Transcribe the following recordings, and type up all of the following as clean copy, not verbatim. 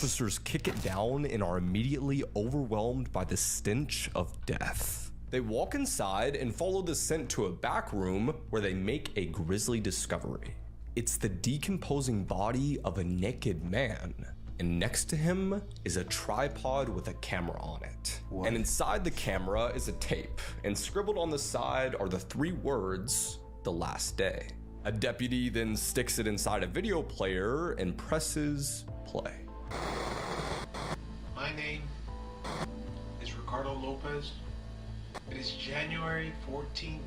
officers kick it down and are immediately overwhelmed by the stench of death. They walk inside and follow the scent to a back room where they make a grisly discovery. It's the decomposing body of a naked man, and next to him is a tripod with a camera on it. What? And inside the camera is a tape, and scribbled on the side are the 3 words, "The Last Day." A deputy then sticks it inside a video player and presses play. My name is Ricardo Lopez. It is January 14th,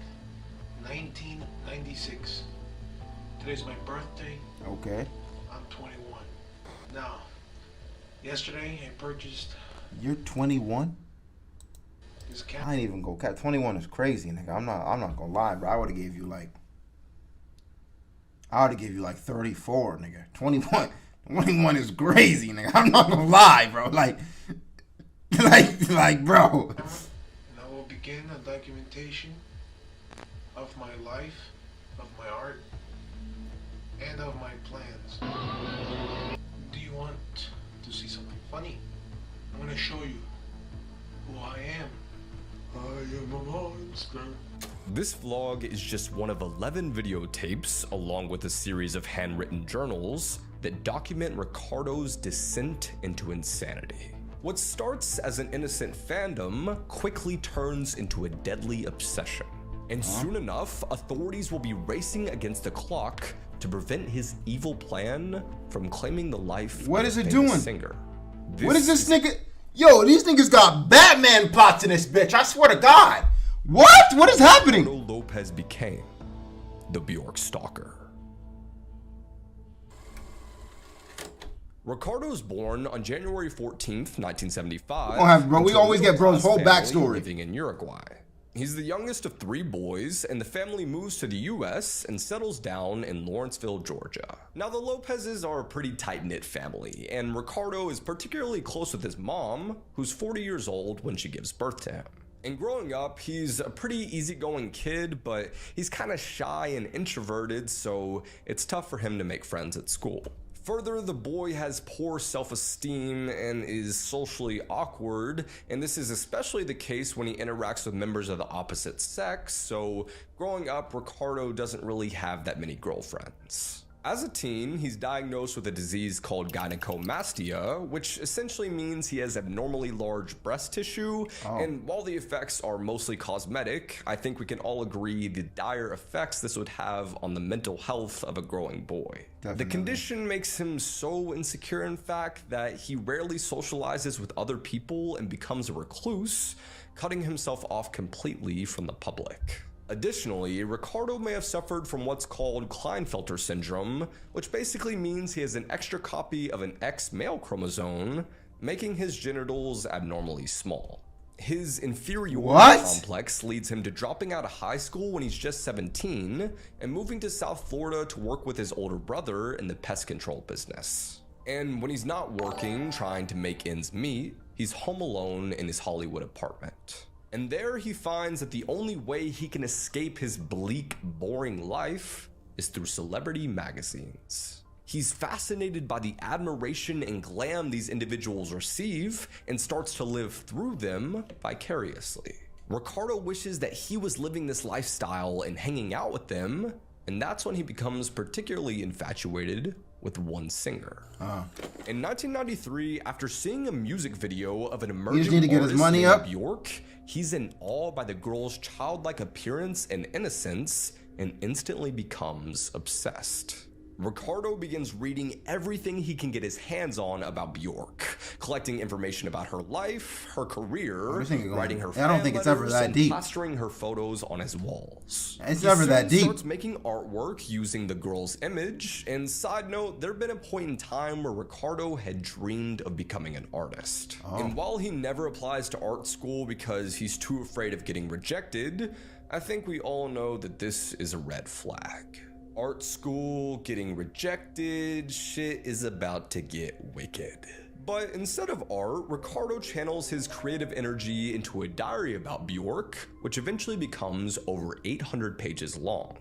1996. Today's my birthday. Okay. I'm 21. Now, yesterday I purchased... You're 21? This camera. I ain't even go cat. 21 is crazy, nigga. I'm not gonna lie, bro. I would have gave you like 34, nigga. 21 is crazy, nigga. I'm not gonna lie, bro. Like, bro. And I will begin a documentation of my life, of my art, and of my plans. Do you want to see something funny? I'm gonna show you who I am. I am a monster. This vlog is just one of 11 videotapes, along with a series of handwritten journals, that document Ricardo's descent into insanity. What starts as an innocent fandom quickly turns into a deadly obsession. And soon enough, authorities will be racing against the clock to prevent his evil plan from claiming the life what of is a it famous doing? singer. What is this nigga? Yo, these niggas got Batman plots in this bitch. I swear to God. What? What is happening? Ricardo Lopez became the Bjork Stalker. Ricardo's born on January 14th, 1975. We always get bro's whole backstory. Living in Uruguay. He's the youngest of 3 boys, and the family moves to the US and settles down in Lawrenceville, Georgia. Now, the Lopezes are a pretty tight-knit family, and Ricardo is particularly close with his mom, who's 40 years old when she gives birth to him. And growing up, he's a pretty easygoing kid, but he's kind of shy and introverted, so it's tough for him to make friends at school. Further, the boy has poor self-esteem and is socially awkward, and this is especially the case when he interacts with members of the opposite sex, so growing up, Ricardo doesn't really have that many girlfriends. As a teen, he's diagnosed with a disease called gynecomastia, which essentially means he has abnormally large breast tissue, and while the effects are mostly cosmetic, I think we can all agree the dire effects this would have on the mental health of a growing boy. Definitely. The condition makes him so insecure, in fact, that he rarely socializes with other people and becomes a recluse, cutting himself off completely from the public. Additionally, Ricardo may have suffered from what's called Klinefelter syndrome, which basically means he has an extra copy of an X male chromosome, making his genitals abnormally small. His inferiority complex leads him to dropping out of high school when he's just 17 and moving to South Florida to work with his older brother in the pest control business. And when he's not working, trying to make ends meet, he's home alone in his Hollywood apartment. And there he finds that the only way he can escape his bleak, boring life is through celebrity magazines. He's fascinated by the admiration and glam these individuals receive and starts to live through them vicariously. Ricardo wishes that he was living this lifestyle and hanging out with them, and that's when he becomes particularly infatuated with one singer. In 1993, after seeing a music video of an emerging artist named Bjork, he's in awe by the girl's childlike appearance and innocence and instantly becomes obsessed. Ricardo begins reading everything he can get his hands on about Bjork, collecting information about her life, her career, writing her fan letters, and plastering her photos on his walls. It's never that deep. He starts making artwork using the girl's image, and side note, there'd been a point in time where Ricardo had dreamed of becoming an artist. And while he never applies to art school because he's too afraid of getting rejected, I think we all know that this is a red flag. Art school, getting rejected, shit is about to get wicked. But instead of art, Ricardo channels his creative energy into a diary about Bjork, which eventually becomes over 800 pages long.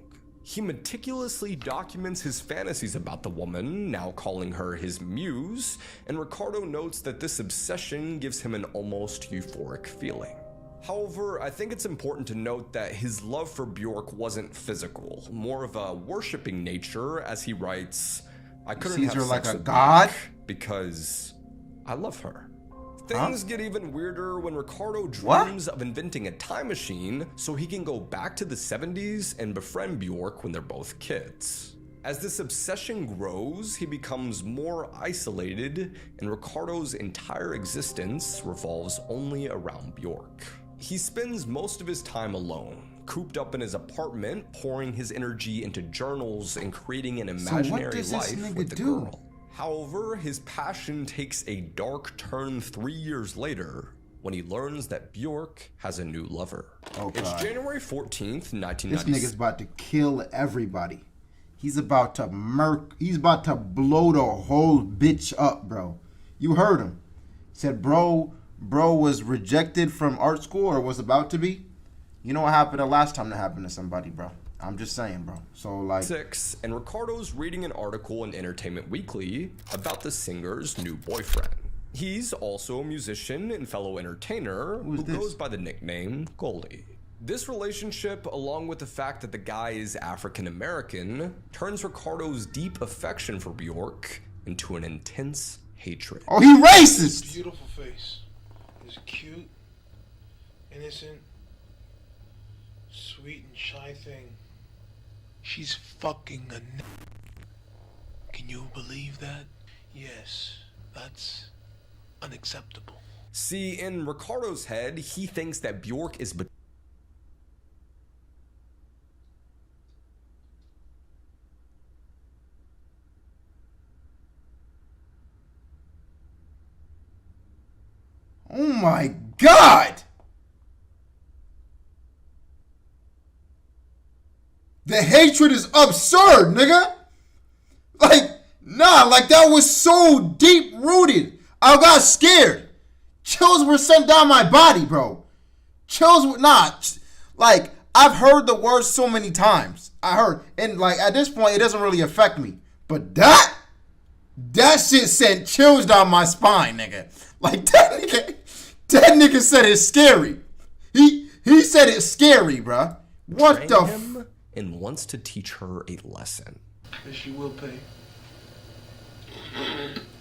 He meticulously documents his fantasies about the woman, now calling her his muse, and Ricardo notes that this obsession gives him an almost euphoric feeling. However, I think it's important to note that his love for Bjork wasn't physical, more of a worshipping nature, as he writes, I couldn't have sex like a with god Bjork because I love her. Things get even weirder when Ricardo dreams of inventing a time machine so he can go back to the 70s and befriend Bjork when they're both kids. As this obsession grows, he becomes more isolated, and Ricardo's entire existence revolves only around Bjork. He spends most of his time alone, cooped up in his apartment, pouring his energy into journals and creating an imaginary life with the girl. However, his passion takes a dark turn 3 years later when he learns that Bjork has a new lover. Oh, God. It's January 14th, 1996. This nigga's about to kill everybody. He's about to he's about to blow the whole bitch up, bro. You heard him. Said bro was rejected from art school or was about to be. You know what happened the last time that happened to somebody, bro. I'm just saying, bro. So like 6, and Ricardo's reading an article in Entertainment Weekly about the singer's new boyfriend. He's also a musician and fellow entertainer who goes by the nickname Goldie. This relationship, along with the fact that the guy is African American, turns Ricardo's deep affection for Bjork into an intense hatred. Oh, he racist! Beautiful face. This cute, innocent, sweet and shy thing. She's fucking a Can you believe that? Yes, that's unacceptable. See, in Ricardo's head, he thinks that Bjork is Oh my God! The hatred is absurd, nigga. Like, nah, like that was so deep rooted. I got scared. Chills were sent down my body, bro. Chills were not. Like, I've heard the words so many times. I heard, and like at this point, it doesn't really affect me. But that shit sent chills down my spine, nigga. Like that nigga said it's scary. He said it's scary, bro. What the him and wants to teach her a lesson. And she will pay.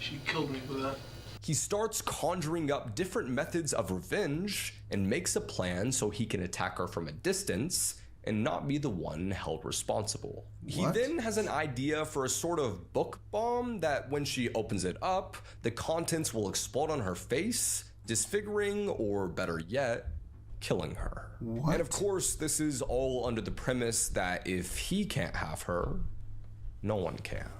She killed me for that. He starts conjuring up different methods of revenge and makes a plan so he can attack her from a distance and not be the one held responsible. He then has an idea for a sort of book bomb that when she opens it up, the contents will explode on her face, disfiguring, or better yet, killing her. And of course, this is all under the premise that if he can't have her, no one can.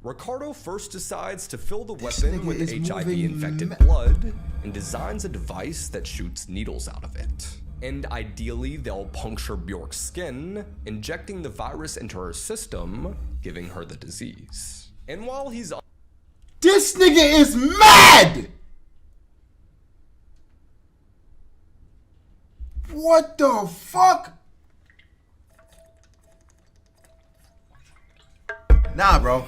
Ricardo first decides to fill the weapon with HIV-infected blood and designs a device that shoots needles out of it. And ideally, they'll puncture Bjork's skin, injecting the virus into her system, giving her the disease. And while he's on— This nigga is mad! What the fuck? Nah, bro.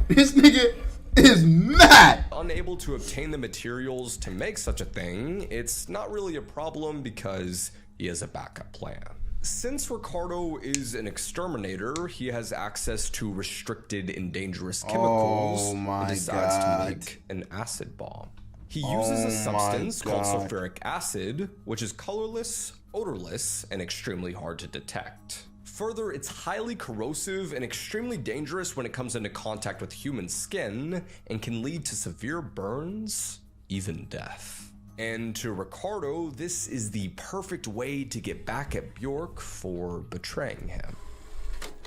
This nigga is mad. Unable to obtain the materials to make such a thing, it's not really a problem because he has a backup plan. Since Ricardo is an exterminator, he has access to restricted and dangerous chemicals and decides to make an acid bomb. He uses a substance called sulfuric acid, which is colorless, odorless, and extremely hard to detect. Further, it's highly corrosive and extremely dangerous when it comes into contact with human skin and can lead to severe burns, even death. And to Ricardo, this is the perfect way to get back at Bjork for betraying him.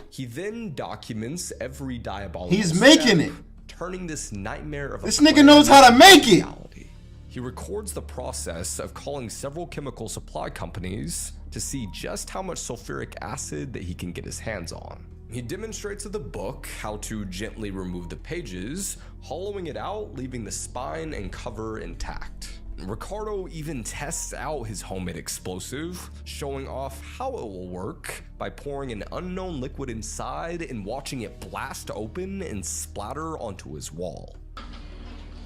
He then documents every diabolical step, turning this nightmare of a This nigga knows how to make it! He records the process of calling several chemical supply companies to see just how much sulfuric acid that he can get his hands on. He demonstrates in the book how to gently remove the pages, hollowing it out, leaving the spine and cover intact. Ricardo even tests out his homemade explosive, showing off how it will work by pouring an unknown liquid inside and watching it blast open and splatter onto his wall.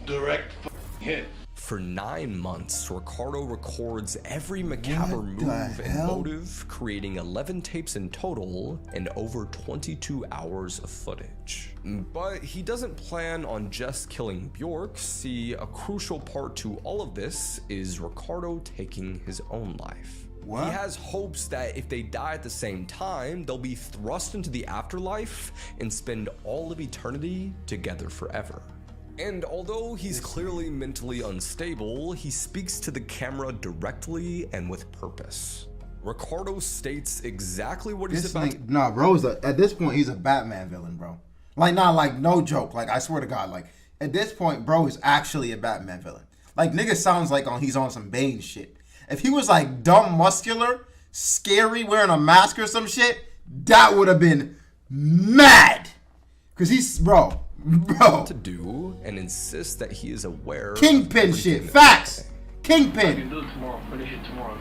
Direct hit. For 9 months, Ricardo records every macabre move and motive, creating 11 tapes in total and over 22 hours of footage. But he doesn't plan on just killing Bjork. See, a crucial part to all of this is Ricardo taking his own life. What? He has hopes that if they die at the same time, they'll be thrust into the afterlife and spend all of eternity together forever. And although he's clearly mentally unstable, he speaks to the camera directly and with purpose. Ricardo states exactly what he's about to... Nah, bro, at this point, he's a Batman villain, bro. Like, nah, like, no joke. Like, I swear to God, like, at this point, bro is actually a Batman villain. Like, nigga sounds like he's on some Bane shit. If he was, like, dumb, muscular, scary, wearing a mask or some shit, that would have been mad. Because he's, bro... to do and insists that he is aware Kingpin shit. Facts. Kingpin. I can do it tomorrow. Finish it tomorrow.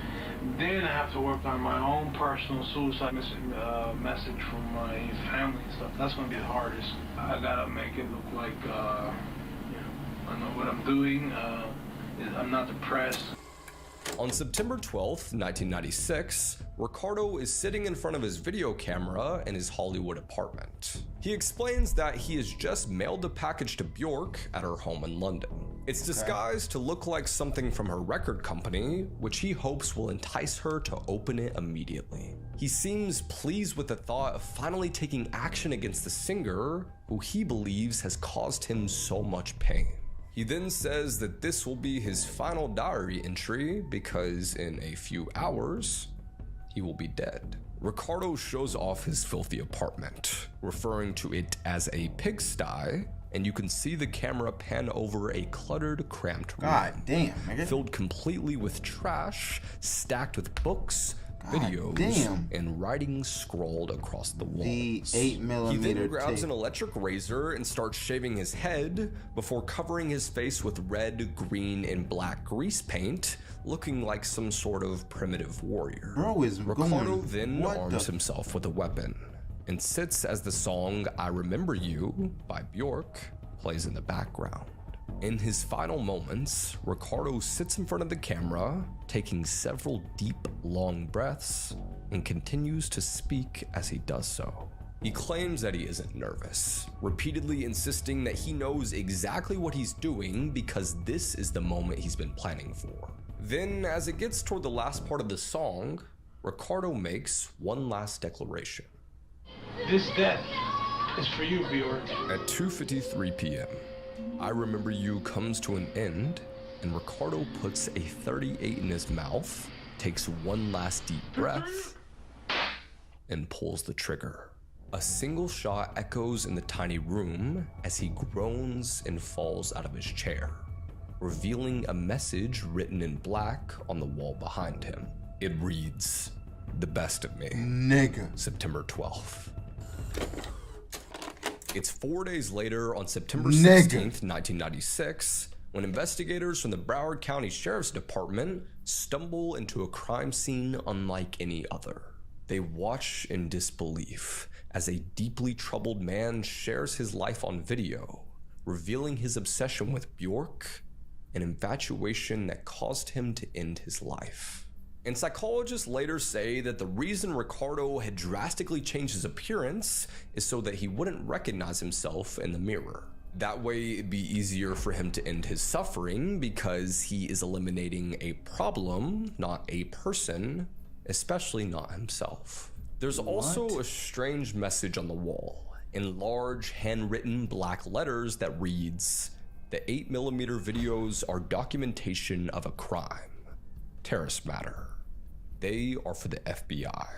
Then I have to work on my own personal suicide message from my family and stuff. That's gonna be the hardest. I gotta make it look like I know what I'm doing. I'm not depressed. On September 12th, 1996, Ricardo is sitting in front of his video camera in his Hollywood apartment. He explains that he has just mailed a package to Bjork at her home in London. It's disguised to look like something from her record company, which he hopes will entice her to open it immediately. He seems pleased with the thought of finally taking action against the singer, who he believes has caused him so much pain. He then says that this will be his final diary entry because in a few hours, he will be dead. Ricardo shows off his filthy apartment, referring to it as a pigsty, and you can see the camera pan over a cluttered, cramped room. God damn, nigga. Filled completely with trash, stacked with books, videos, and writing scrawled across the walls. The 8mm He then grabs tape. an electric razor and starts shaving his head before covering his face with red, green, and black grease paint, looking like some sort of primitive warrior. Bro is Ricardo going, then arms himself with a weapon and sits as the song I Remember You by Bjork plays in the background. In his final moments, Ricardo sits in front of the camera, taking several deep, long breaths, and continues to speak as he does so. He claims that he isn't nervous, repeatedly insisting that he knows exactly what he's doing because this is the moment he's been planning for. Then, as it gets toward the last part of the song, Ricardo makes one last declaration. This death is for you, Bjork. At 2:53 p.m., I Remember You comes to an end, and Ricardo puts a 38 in his mouth, takes one last deep breath, and pulls the trigger. A single shot echoes in the tiny room as he groans and falls out of his chair, revealing a message written in black on the wall behind him. It reads, "The best of me, nigga. September 12th. It's 4 days later on September 16th, 1996, when investigators from the Broward County Sheriff's Department stumble into a crime scene unlike any other. They watch in disbelief as a deeply troubled man shares his life on video, revealing his obsession with Bjork, an infatuation that caused him to end his life. And psychologists later say that the reason Ricardo had drastically changed his appearance is so that he wouldn't recognize himself in the mirror. That way it'd be easier for him to end his suffering because he is eliminating a problem, not a person, especially not himself. There's also a strange message on the wall in large handwritten black letters that reads, "The 8mm videos are documentation of a crime. Terrorist matter. They are for the FBI."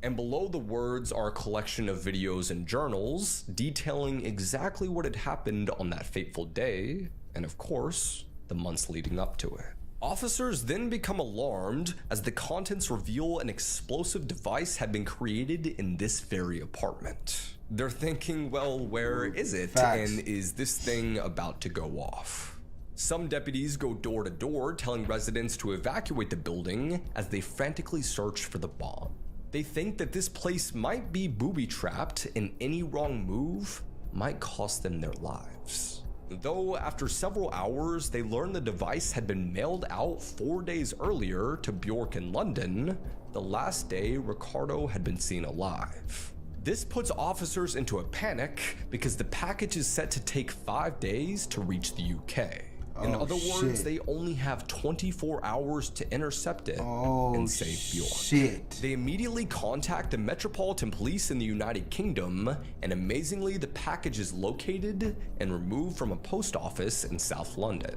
And below the words are a collection of videos and journals detailing exactly what had happened on that fateful day, and of course, the months leading up to it. Officers then become alarmed as the contents reveal an explosive device had been created in this very apartment. They're thinking, well, where is it? Facts. And is this thing about to go off? Some deputies go door to door telling residents to evacuate the building as they frantically search for the bomb. They think that this place might be booby-trapped and any wrong move might cost them their lives. Though after several hours, they learn the device had been mailed out 4 days earlier to Bjork in London, the last day Ricardo had been seen alive. This puts officers into a panic because the package is set to take 5 days to reach the UK. In other words, they only have 24 hours to intercept it and save Bjork. They immediately contact the Metropolitan Police in the United Kingdom, and amazingly, the package is located and removed from a post office in South London.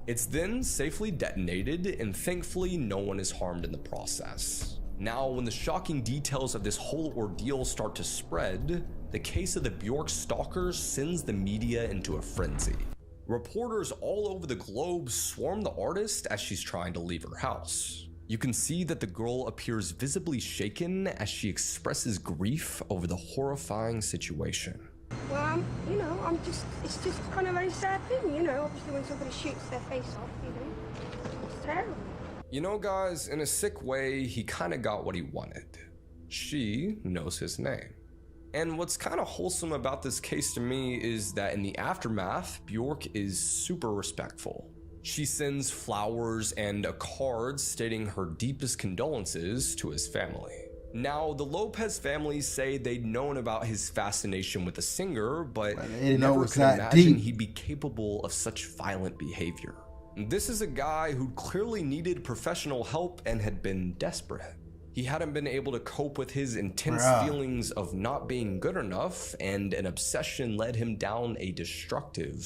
It's then safely detonated, and thankfully, no one is harmed in the process. Now, when the shocking details of this whole ordeal start to spread, the case of the Bjork stalkers sends the media into a frenzy. Reporters all over the globe swarm the artist as she's trying to leave her house. You can see that the girl appears visibly shaken as she expresses grief over the horrifying situation. Well, it's just kind of a very sad thing, obviously when somebody shoots their face off, it's terrible. You know, guys, in a sick way, he kind of got what he wanted. She knows his name. And what's kind of wholesome about this case to me is that in the aftermath, Bjork is super respectful. She sends flowers and a card stating her deepest condolences to his family. Now, the Lopez family say they'd known about his fascination with the singer, but never could imagine he'd be capable of such violent behavior. This is a guy who clearly needed professional help and had been desperate. He hadn't been able to cope with his intense feelings of not being good enough, and an obsession led him down a destructive,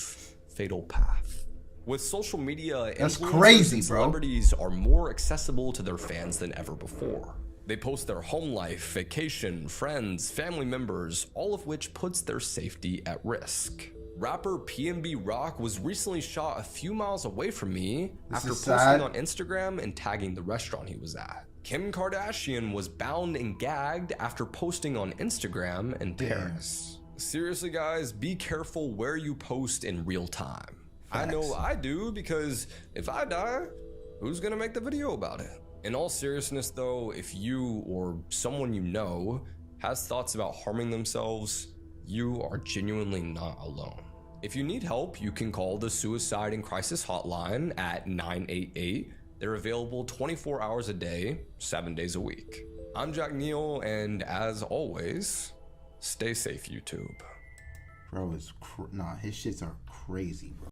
fatal path. With social media, influencers and celebrities are more accessible to their fans than ever before. They post their home life, vacation, friends, family members, all of which puts their safety at risk. Rapper PNB Rock was recently shot a few miles away from me after posting on Instagram and tagging the restaurant he was at. Kim Kardashian was bound and gagged after posting on Instagram in Paris. Seriously, guys, be careful where you post in real time. I know I do, because if I die, who's gonna make the video about it? In all seriousness though, if you or someone you know has thoughts about harming themselves, you are genuinely not alone. If you need help, you can call the Suicide and Crisis Hotline at 988. They're available 24 hours a day, 7 days a week. I'm Jack Neal, and as always, stay safe, YouTube. Bro, his shits are crazy, bro.